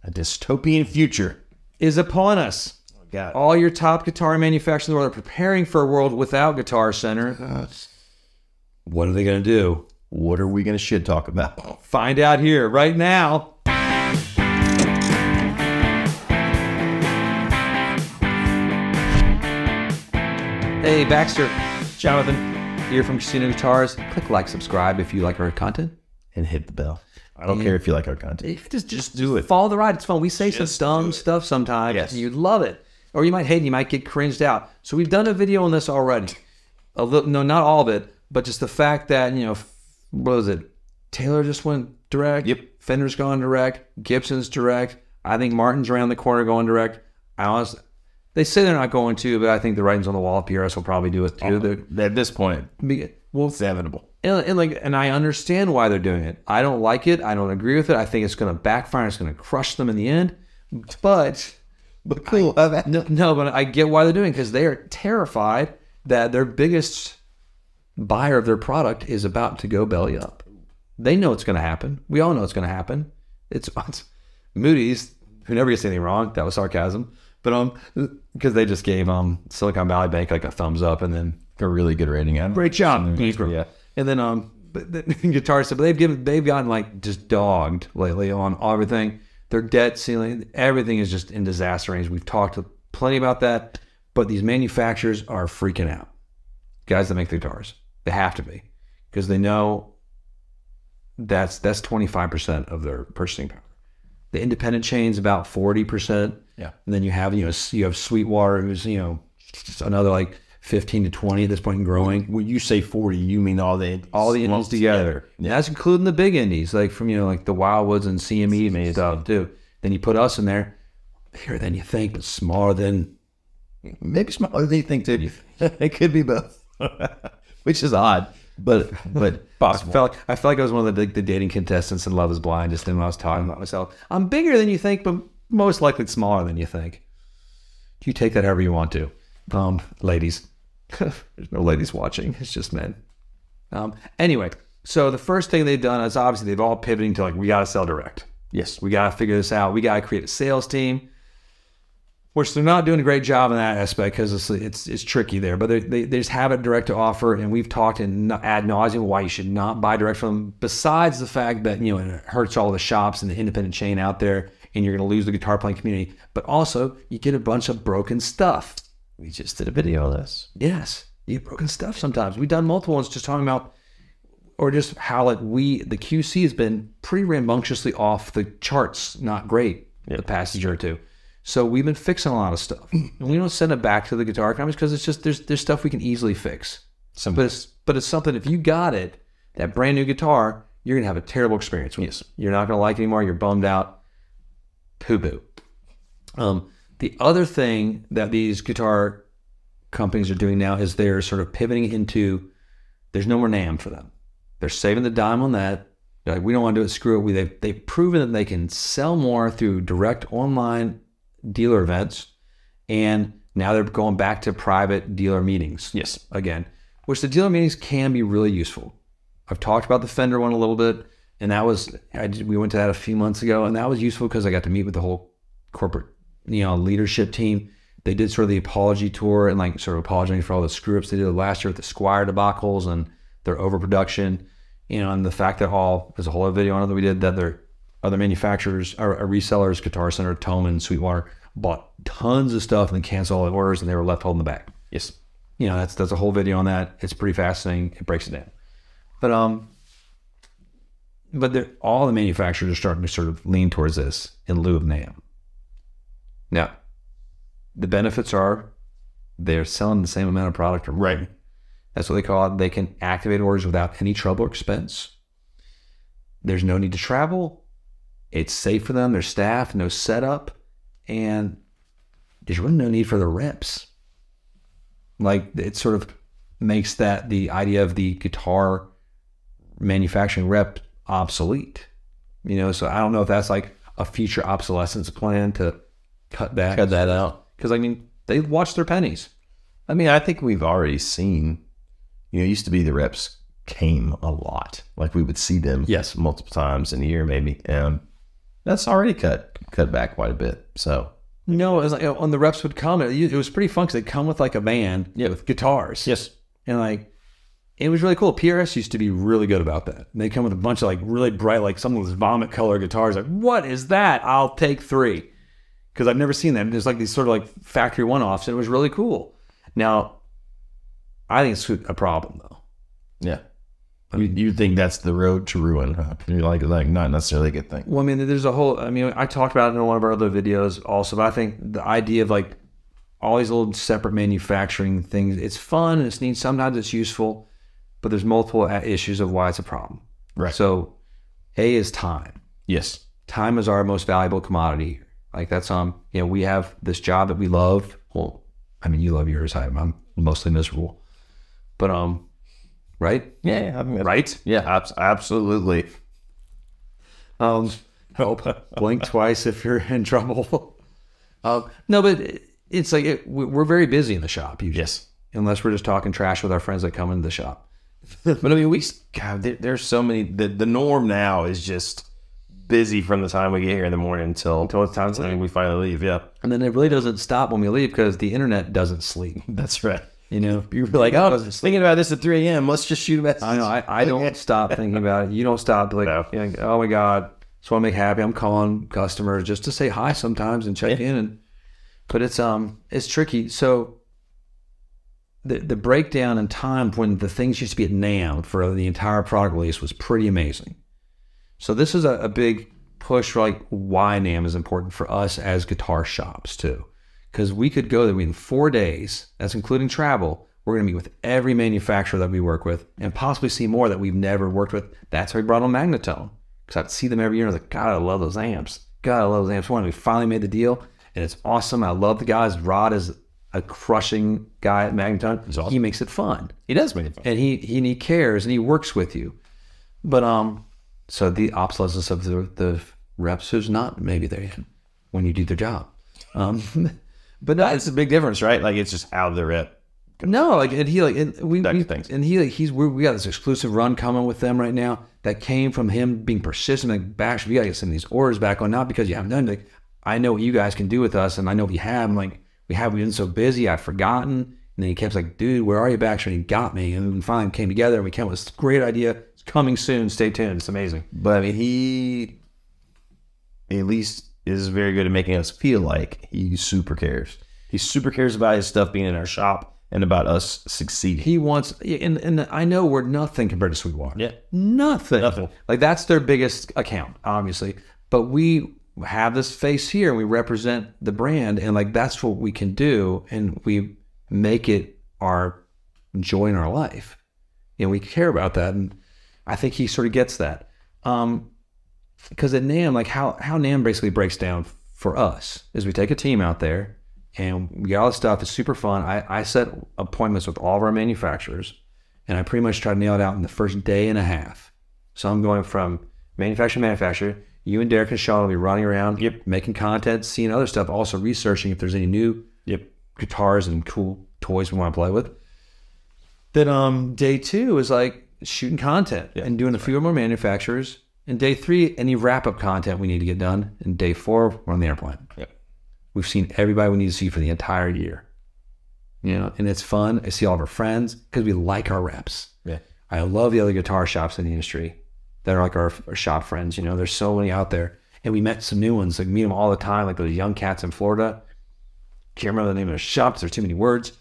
A dystopian future is upon us. Oh, God. All your top guitar manufacturers in the world are preparing for a world without Guitar Center. What are they going to do? What are we going to shit talk about? Find out here right now. Hey, Baxter, Jonathan, here from Casino Guitars. Click like, subscribe if you like our content. And hit the bell. I don't care if you like our content. Just do it. Follow the ride. It's fun. We say some dumb stuff sometimes. Yes. And you love it. Or you might hate it. You might get cringed out. So we've done a video on this already. No, not all of it, but just the fact that, what was it? Taylor just went direct. Yep. Fender's gone direct. Gibson's direct. I think Martin's around the corner going direct. They say they're not going to, but I think the writing's on the wall. PRS will probably do it too. At this point, well, it's inevitable. And I understand why they're doing it. I don't like it. I don't agree with it. I think it's going to backfire. It's going to crush them in the end. But cool. But I get why they're doing it, because they are terrified that their biggest buyer of their product is about to go belly up. They know it's going to happen. We all know it's going to happen. It's Moodys, who never gets anything wrong. That was sarcasm. But because they just gave Silicon Valley Bank like a thumbs up, and then A really good rating. Great job. Yeah. And then but the guitar stuff, but they've gotten like just dogged lately on everything. Their debt ceiling, everything is just in disaster range. We've talked plenty about that, but these manufacturers are freaking out. Guys that make the guitars, they have to be, because they know that's 25% of their purchasing power. The independent chain's about 40%. Yeah. And then you have Sweetwater, who's just another like 15 to 20 at this point and growing. When you say 40, you mean all the indies together. Yeah. That's including the big indies, like from like the Wildwoods and CME made stuff too. Then you put us in there, bigger than you think, but smaller than maybe smaller than you think too. It could be both, which is odd, but possible. I felt like I was one of the dating contestants in Love Is Blind, just when I was talking about myself. I'm bigger than you think, but most likely smaller than you think. You take that however you want to, ladies. There's no ladies watching. It's just men. Anyway, so the first thing they've done is obviously they've all pivoting to like, we got to sell direct. Yes. We got to figure this out. We got to create a sales team, which they're not doing a great job in that aspect, because it's tricky there. But they just have it direct to offer, and we've talked ad nauseum why you should not buy direct from them. Besides the fact that it hurts all the shops and the independent chain out there, and you're going to lose the guitar playing community. But also, you get a bunch of broken stuff. We just did a video on this. Yes, you get broken stuff sometimes. We've done multiple ones just talking about, or just how the QC has been pretty rambunctiously off the charts, not great the past year or two. So we've been fixing a lot of stuff, and we don't send it back to the guitar companies because it's just there's stuff we can easily fix. But it's something, if you got it, that brand new guitar, you're gonna have a terrible experience with. Yes. You're not gonna like it anymore. You're bummed out. Poo-boo. The other thing that these guitar companies are doing now is they're sort of pivoting into, there's no more NAMM for them. They're saving the dime on that. They're like, we don't want to do it, screw it. They've proven that they can sell more through direct online dealer events, and now they're going back to private dealer meetings. Yes. Again, which the dealer meetings can be really useful. I've talked about the Fender one a little bit, and we went to that a few months ago, and that was useful because I got to meet with the whole corporate leadership team. They did sort of the apology tour and like sort of apologizing for all the screw ups they did last year with the Squire debacles and their overproduction, and the fact that there's a whole other video on it that we did, that their other manufacturers or resellers, Guitar Center, Thomann, Sweetwater, bought tons of stuff and then canceled all the orders, and they were left holding the bag. Yes. That's a whole video on that. It's pretty fascinating. It breaks it down. But all the manufacturers are starting to sort of lean towards this in lieu of NAMM. Now, the benefits are they're selling the same amount of product. Right. That's what they call it. They can activate orders without any trouble or expense. There's no need to travel. It's safe for them, their staff, no setup, and there's really no need for the reps. Like, it sort of makes the idea of the guitar manufacturing rep obsolete. So I don't know if that's like a future obsolescence plan to cut that out. Because they watch their pennies. I think we've already seen, it used to be the reps came a lot. Like we would see them multiple times in a year maybe. And that's already cut cut back quite a bit. So No, it was like when the reps would come, it was pretty fun because they'd come with like a van with guitars. yes, And like, it was really cool. PRS used to be really good about that. And they come with a bunch of like really bright, like some of those vomit color guitars. Like, what is that? I'll take 3. Because I've never seen that. There's like these sort of like factory one-offs, and it was really cool. Now, I think it's a problem though. yeah. You think that's the road to ruin, huh? You're like not necessarily a good thing. Well, I mean, there's a whole, I mean, I talked about it in one of our other videos also, but I think the idea of like all these little separate manufacturing things, it's fun and it's neat. Sometimes it's useful, but there's multiple issues of why it's a problem. Right. So A is time. Yes. Time is our most valuable commodity. Like that's, we have this job that we love. Well, I mean, you love yours. I'm mostly miserable, but, right? Yeah. I mean, Right? Yeah, absolutely. Blink twice if you're in trouble. No, but it's like we're very busy in the shop usually. Yes. Unless we're just talking trash with our friends that come into the shop. But I mean, there's so many. The norm now is just busy from the time we get here in the morning until it's time to we finally leave. Yeah. And then it really doesn't stop when we leave because the internet doesn't sleep. That's right. You know, You're like, oh, thinking about this at 3 a.m. Let's just shoot a message. I know. I don't stop thinking about it. You don't stop. Like, No. you're like, oh my God, just want to make happy. I'm calling customers just to say hi sometimes and check in. But it's tricky. So the breakdown in time when the things used to be at NAMM for the entire product release was pretty amazing. So this is a big push for like why NAMM is important for us as guitar shops too. Because we could go there in 4 days, that's including travel. We're going to meet with every manufacturer that we work with and possibly see more that we've never worked with. That's how we brought on Magnetone. Because I see them every year and I was like, God, I love those amps. God, I love those amps. One, we finally made the deal and it's awesome. I love the guys. Rod is a crushing guy at Magnetone. Awesome. He makes it fun. He does make it fun. And he cares and he works with you. But so the obsolescence of the reps is not maybe there yet when you do their job. But that's a big difference, right? Like it's just how the rep. No, like and he like and we things. and he like we got this exclusive run coming with them right now that came from him being persistent. Like, Bash, we gotta get some of these orders back on, not because you haven't done it. Like, I know what you guys can do with us, and I know we have. I'm like, we've been so busy, I've forgotten. And then he kept like, dude, where are you, Baxter? And he got me, and we finally came together, and we came up with this great idea. It's coming soon. Stay tuned. It's amazing. But I mean, he at least is very good at making us feel like he super cares. He super cares about his stuff being in our shop and about us succeeding. He wants, and I know we're nothing compared to Sweetwater. Yeah. Nothing. Like that's their biggest account, obviously. But we have this face here and we represent the brand, and like that's what we can do, and we make it our joy in our life. And we care about that, and I think he sort of gets that. Because at NAMM, like how NAMM basically breaks down for us is we take a team out there and we get all this stuff. It's super fun. I set appointments with all of our manufacturers, and I pretty much try to nail it out in the first day and a half. So I'm going from manufacturer to manufacturer. You and Derek and Sean will be running around, making content, seeing other stuff, also researching if there's any new guitars and cool toys we want to play with. Then day 2 is like shooting content and doing a few more manufacturers. And day 3, any wrap-up content we need to get done. And day 4, we're on the airplane. We've seen everybody we need to see for the entire year. You know, and it's fun. I see all of our friends because we like our reps. I love the other guitar shops in the industry that are like our shop friends. You know, there's so many out there. And we met some new ones. Like, meet them all the time, like those young cats in Florida. Can't remember the name of the shops. There's too many words.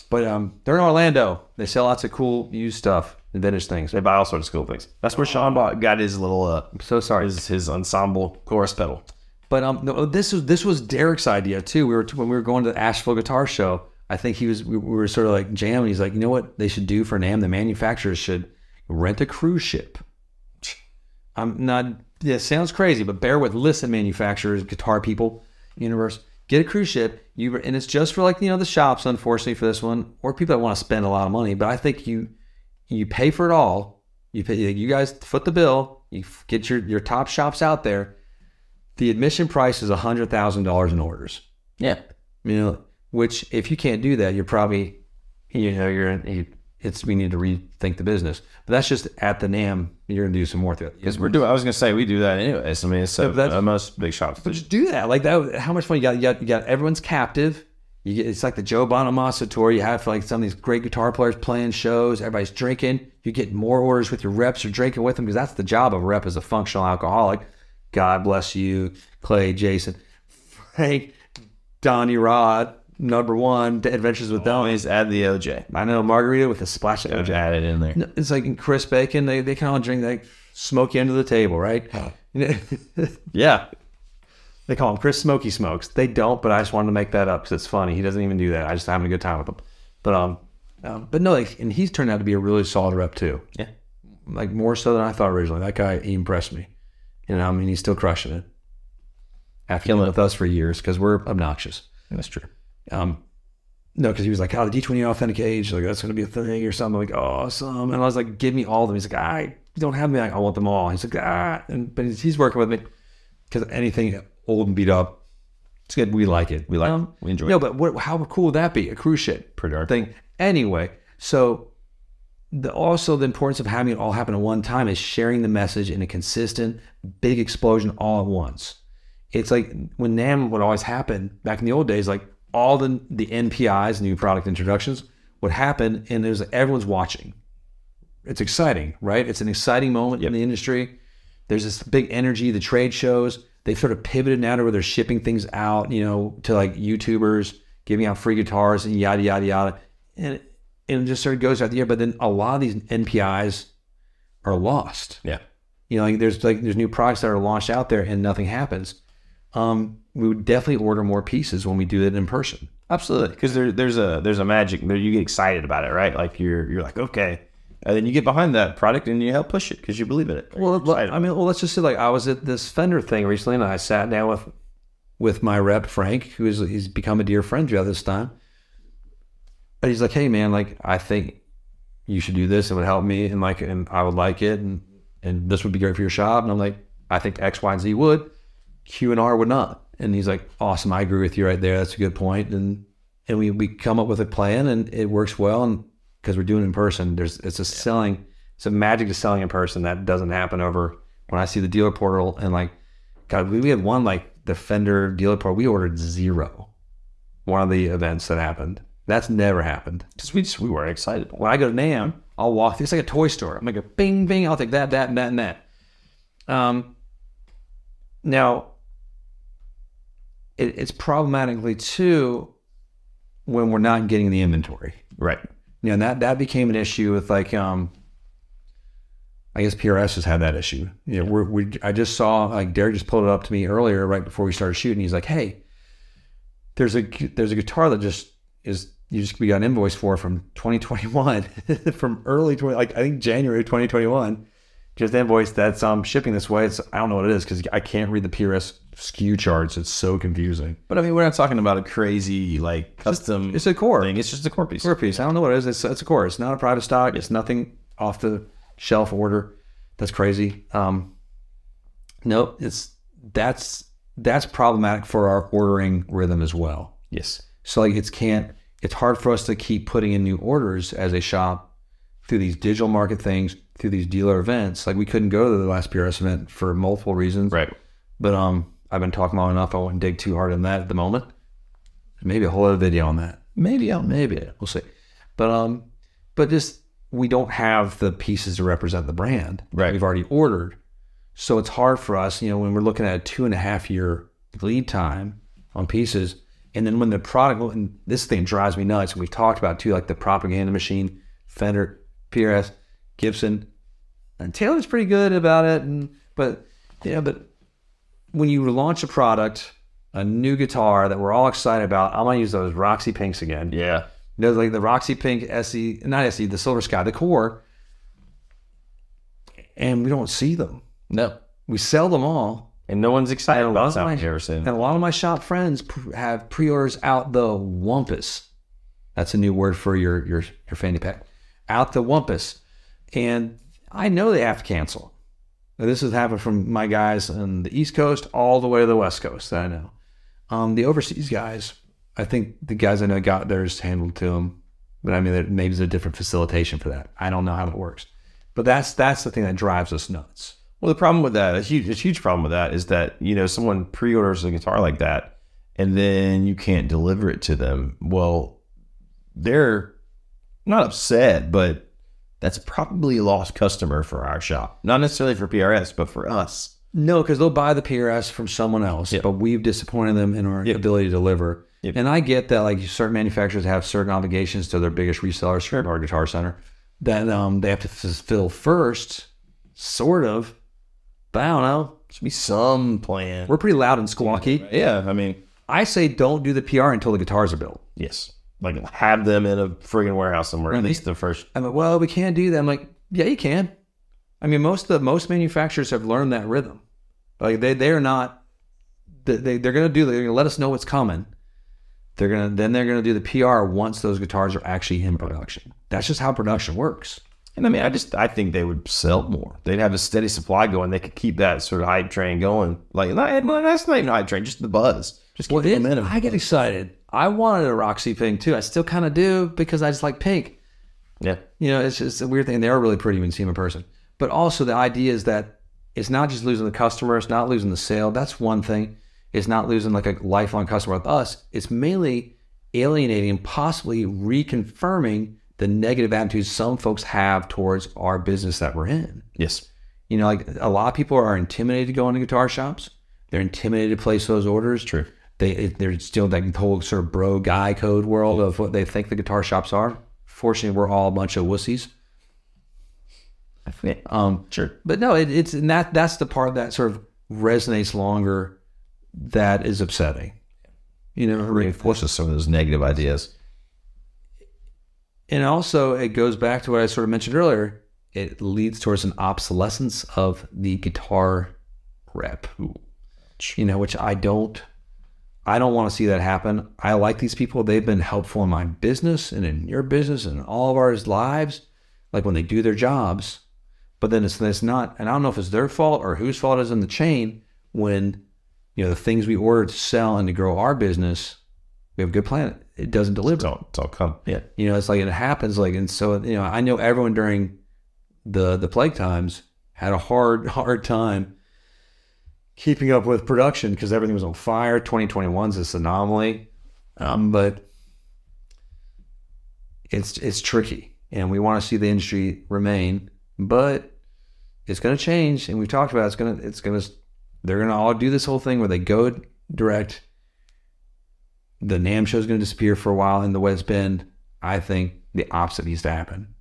But they're in Orlando. They sell lots of cool used stuff and vintage things. They buy all sorts of cool things. That's where Sean got his little I'm so sorry. his ensemble chorus pedal. But no, this was Derek's idea too. When we were going to the Asheville Guitar Show, I think we were sort of like jamming. He's like, you know what they should do for NAMM? The manufacturers should rent a cruise ship. I'm not. Yeah, it sounds crazy, but bear with. Listen, manufacturers, guitar people, universe, get a cruise ship. And it's just for like the shops, unfortunately for this one, or people that want to spend a lot of money. But I think you pay for it all. You guys foot the bill. You get your top shops out there. The admission price is $100,000 in orders. Yeah. Which if you can't do that, you're probably, you're we need to rethink the business. But that's just at the NAM. You're gonna do some more through it because we're doing. I was gonna say we do that anyways. I mean, it's most big shops. But just do that. Like that. How much fun you got? You got everyone's captive. You get, it's like the Joe Bonamassa tour. You have like some of these great guitar players playing shows. Everybody's drinking. You get more orders with your reps or drinking with them, because that's the job of a rep as a functional alcoholic. God bless you, Clay, Jason, Frank, Donnie Rod, number one, Adventures with Donnie. Always add the OJ. I know, margarita with a splash of OJ added in there. It's like in Chris Bacon, they kind of drink, they smoke you under the table, right? Yeah. They call him Chris Smoky Smokes. They don't, but I just wanted to make that up because it's funny. He doesn't even do that. I just having a good time with him. But no, like, and he's turned out to be a really solid rep too. Yeah. Like more so than I thought originally. That guy, he impressed me. You know, I mean, he's still crushing it. After dealing with us for years, because we're obnoxious. That's true. No, because he was like, oh, the D20 authentic age, like that's going to be a thing or something. Like, awesome. And I was like, give me all of them. He's like, you don't have me. Like, I want them all. He's like, but he's working with me, because anything old and beat up, it's good. We like it. We enjoy it. No, but how cool would that be? A cruise ship pretty dark thing. Anyway, so also the importance of having it all happen at one time is sharing the message in a consistent, big explosion all at once. It's like when NAMM would always happen back in the old days, like all the NPIs, new product introductions, would happen, and there's everyone's watching. It's exciting, right? It's an exciting moment in the industry. There's this big energy, the trade shows. They've sort of pivoted now to where they're shipping things out, you know, to like YouTubers, giving out free guitars and yada, yada, yada. And it just sort of goes out the year. But then a lot of these NPIs are lost. Yeah. You know, like there's new products that are launched out there and nothing happens. We would definitely order more pieces when we do it in person. Absolutely. Because there's a magic there. You get excited about it, right? Like you're like, okay. And then you get behind that product and you help push it because you believe in it. Well, I mean, let's just say, like, I was at this Fender thing recently, and I sat down with my rep Frank, he's become a dear friend throughout this time. And he's like, hey man, like, I think you should do this. It would help me, and I would like it, and this would be great for your shop. And I'm like, I think X, Y, and Z would. Q and R would not. And he's like, awesome, I agree with you right there. That's a good point. And we come up with a plan, and it works well. And because we're doing it in person, it's a magic to selling in person that doesn't happen over when I see the dealer portal. And like, God, we had one, like the Fender dealer portal, we ordered 0. One of the events that happened. That's never happened. Because we weren't excited. When I go to NAMM, I'll walk through, it's like a toy store. I'm like a bing, bing, I'll take that, that, and that, and that. Now, it's problematically too when we're not getting the inventory. Right. You know, and that became an issue with like, I guess PRS has had that issue. You know, I just saw, like, Derek just pulled it up to me earlier, right before we started shooting. He's like, hey, there's a guitar that we got an invoice for from 2021, from early 20, like I think January 2021. Just invoice that's shipping this way. I don't know what it is because I can't read the PRS SKU charts. It's so confusing. But I mean, we're not talking about a crazy like custom. It's a core thing. It's just a core piece. Core piece. I don't know what it is. It's a core. It's not a private stock. It's nothing off the shelf order. That's crazy. No, that's problematic for our ordering rhythm as well. Yes. So like it's hard for us to keep putting in new orders as a shop through these digital market things, through these dealer events. Like we couldn't go to the last PRS event for multiple reasons. Right. But I've been talking long enough. I wouldn't dig too hard on that at the moment. Maybe a whole other video on that. Maybe we'll see. But just we don't have the pieces to represent the brand. Right. We've already ordered. So it's hard for us, you know, when we're looking at a 2.5 year lead time on pieces. And then when the product, and this thing drives me nuts, and we've talked about too, like the propaganda machine, Fender, PRS, Gibson, and Taylor's pretty good about it. But when you launch a product, a new guitar that we're all excited about, I'm gonna use those Roxy Pinks again. Yeah. There's like the Roxy Pink SE, not SE, the Silver Sky, the core, and we don't see them. No. We sell them all. And no one's excited about something ever seen. And a lot of my shop friends have pre-orders out the wumpus. That's a new word for your fanny pack. Out the wumpus. And I know they have to cancel. Now, this has happened from my guys on the East Coast all the way to the West Coast that I know. The overseas guys, I think the guys I know got theirs handled to them But I mean, maybe there's a different facilitation for that. I don't know how it works. But that's the thing that drives us nuts. Well, the problem with that, a huge problem with that is that, you know, someone pre-orders a guitar like that and then you can't deliver it to them. Well, they're not upset, but that's probably a lost customer for our shop. Not necessarily for PRS, but for us. No, because they'll buy the PRS from someone else, but we've disappointed them in our ability to deliver. And I get that, like, certain manufacturers have certain obligations to their biggest resellers, our Guitar Center, that they have to fulfill first, sort of. But I don't know. Should be some plan. We're pretty loud and squawky. Yeah, I mean, I say don't do the PR until the guitars are built. yes, like have them in a friggin' warehouse somewhere. At least the first. I'm like, well, we can't do that. I'm like, yeah, you can. I mean, most manufacturers have learned that rhythm. Like they're not. They're gonna let us know what's coming. They're gonna do the PR once those guitars are actually in production. That's just how production works. And I mean, I think they would sell more. They'd have a steady supply going. They could keep that sort of hype train going. Like, that's not even a hype train, just the buzz. Just keep the momentum. I get excited. I wanted a Roxy Pink too. I still kind of do because I just like pink. Yeah. You know, it's just a weird thing. They are really pretty when you see them in person. But also the idea is that it's not just losing the customer. It's not losing the sale. That's one thing. It's not losing like a lifelong customer with us. It's mainly alienating and possibly reconfirming the negative attitudes some folks have towards our business that we're in. Yes. You know, like a lot of people are intimidated to go into guitar shops. They're intimidated to place those orders. True. They're still that whole sort of bro guy code world of what they think the guitar shops are. Fortunately, we're all a bunch of wussies. Sure. But no, and that's the part that sort of resonates longer. That is upsetting. You know, reinforces some of those negative ideas. And also, it goes back to what I sort of mentioned earlier. It leads towards an obsolescence of the guitar rep. You know, which I don't want to see that happen. I like these people. They've been helpful in my business and in your business and in all of our lives, like when they do their jobs. But then it's not, and I don't know if it's their fault or whose fault it is in the chain when, you know, the things we order to sell and to grow our business, we have a good plan. It doesn't deliver. It's all come. Yeah. You know, it's like it happens. Like, and so, you know, I know everyone during the plague times had a hard time keeping up with production because everything was on fire. 2021's this anomaly, but it's tricky, and we want to see the industry remain, but it's going to change. And we've talked about they're going to all do this whole thing where they go direct. The NAMM show is going to disappear for a while, and the way it's been, I think the opposite needs to happen.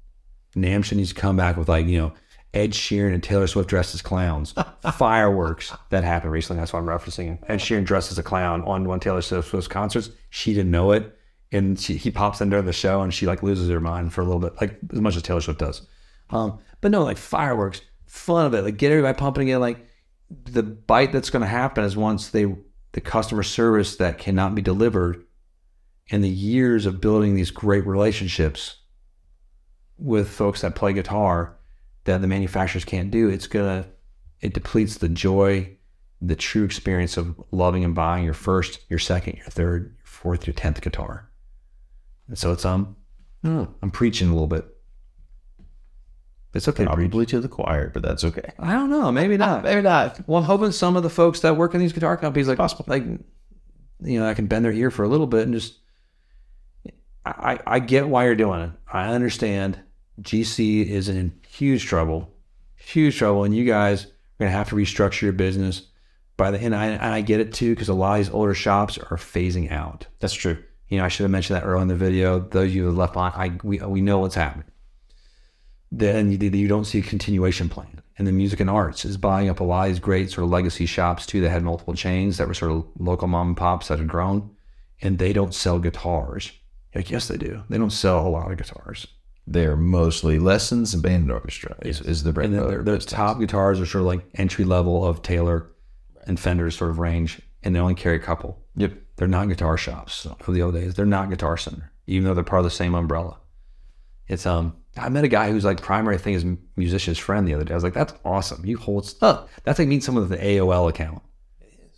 NAMM show needs to come back with, like, you know, Ed Sheeran and Taylor Swift dressed as clowns. Fireworks. That happened recently. That's what I'm referencing. Ed Sheeran dressed as a clown on one Taylor Swift's concerts. She didn't know it. And he pops in during the show and she like loses her mind for a little bit, like as much as Taylor Swift does. But no, like fireworks, fun of it. Like get everybody pumping again. Like the bite that's going to happen is once the customer service that cannot be delivered and the years of building these great relationships with folks that play guitar that the manufacturers can't do, it depletes the joy, the true experience of loving and buying your first, your second, your third, your fourth, your 10th guitar. And so it's I'm preaching a little bit. It's okay. Probably to the choir, but that's okay. I don't know. Maybe not. Maybe not. Well, I'm hoping some of the folks that work in these guitar companies, like possible, like, you know, I can bend their ear for a little bit and just. I get why you're doing it. I understand. GC is in huge trouble, and you guys are gonna have to restructure your business. And I get it too, because a lot of these older shops are phasing out. That's true. You know, I should have mentioned that earlier in the video. Those of you who left behind, we know what's happening. Then you don't see a continuation plan. And the music and arts is buying up a lot of these great sort of legacy shops too that had multiple chains that were sort of local mom and pops that had grown, and they don't sell guitars. Like, yes, they do. They don't sell a lot of guitars. They're mostly lessons and band and orchestra is the brand. And their top guitars are sort of like entry level of Taylor and Fender's sort of range, and they only carry a couple. Yep. They're not guitar shops of the old days. They're not Guitar Center, even though they're part of the same umbrella. It's I met a guy who's like primary thing is musician's friend the other day. I was like, that's awesome. You hold stuff. That's like meeting someone with an AOL account.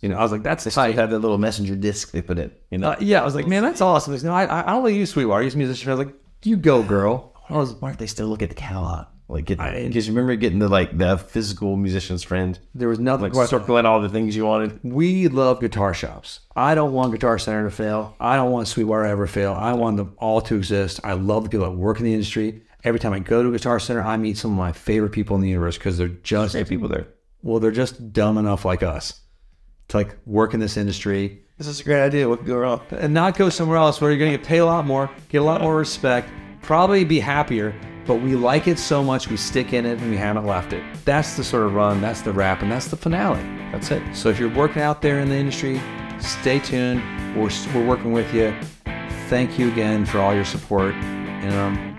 You know, I was like, that's they still have that little messenger disc they put in. You know, yeah. I was like, man, that's awesome. He's, no, I don't really use Sweetwater. I use musician. I was like, You go, girl. I was, Why don't they still look at the catalog? Like, I- because you remember getting the physical musician's friend, there was nothing. like circling all the things you wanted. We love guitar shops. I don't want Guitar Center to fail. I don't want Sweetwater to ever fail. I want them all to exist. I love the people that work in the industry. Every time I go to a Guitar Center, I meet some of my favorite people in the universe because they're just Great people there. well, they're just dumb enough like us to like work in this industry This is a great idea. What could go wrong? and not go somewhere else where you're going to get paid a lot more, get a lot more respect, probably be happier. But we like it so much, we stick in it and we haven't left it. That's the sort of run, that's the wrap, and that's the finale. That's it. So if you're working out there in the industry, stay tuned. We're working with you. Thank you again for all your support. And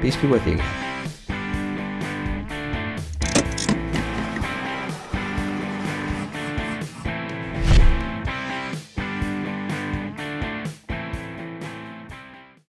peace be with you.